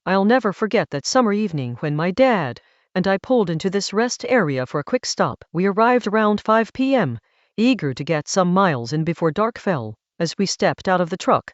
I'll never forget that summer evening when my dad and I pulled into this rest area for a quick stop. We arrived around 5 p.m., eager to get some miles in before dark fell. As we stepped out of the truck,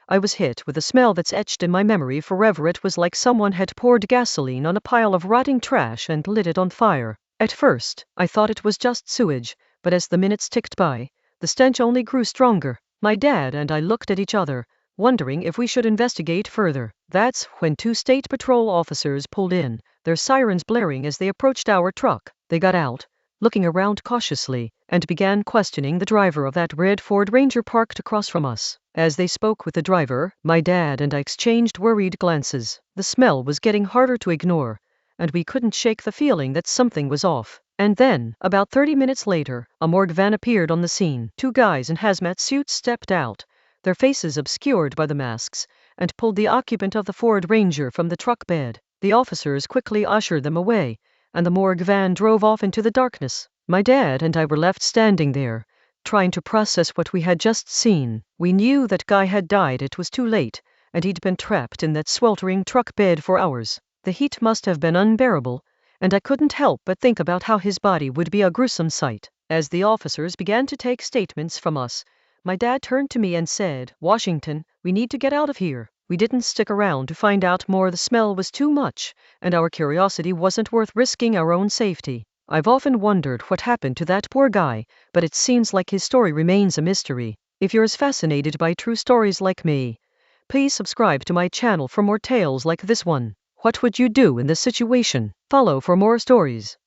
I was hit with a smell that's etched in my memory forever. It was like someone had poured gasoline on a pile of rotting trash and lit it on fire. At first, I thought it was just sewage, but as the minutes ticked by, the stench only grew stronger. My dad and I looked at each other, wondering if we should investigate further. That's when two state patrol officers pulled in, their sirens blaring as they approached our truck. They got out, looking around cautiously, and began questioning the driver of that red Ford Ranger parked across from us. As they spoke with the driver, my dad and I exchanged worried glances. The smell was getting harder to ignore, and we couldn't shake the feeling that something was off. And then, about 30 minutes later, a morgue van appeared on the scene. Two guys in hazmat suits stepped out, their faces obscured by the masks, and pulled the occupant of the Ford Ranger from the truck bed. The officers quickly ushered them away, and the morgue van drove off into the darkness. My dad and I were left standing there, trying to process what we had just seen. We knew that Guy had died. It was too late, and he'd been trapped in that sweltering truck bed for hours. The heat must have been unbearable, and I couldn't help but think about how his body would be a gruesome sight. As the officers began to take statements from us, my dad turned to me and said, "Washington, we need to get out of here." We didn't stick around to find out more. The smell was too much, and our curiosity wasn't worth risking our own safety. I've often wondered what happened to that poor guy, but it seems like his story remains a mystery. If you're as fascinated by true stories like me, please subscribe to my channel for more tales like this one. What would you do in this situation? Follow for more stories.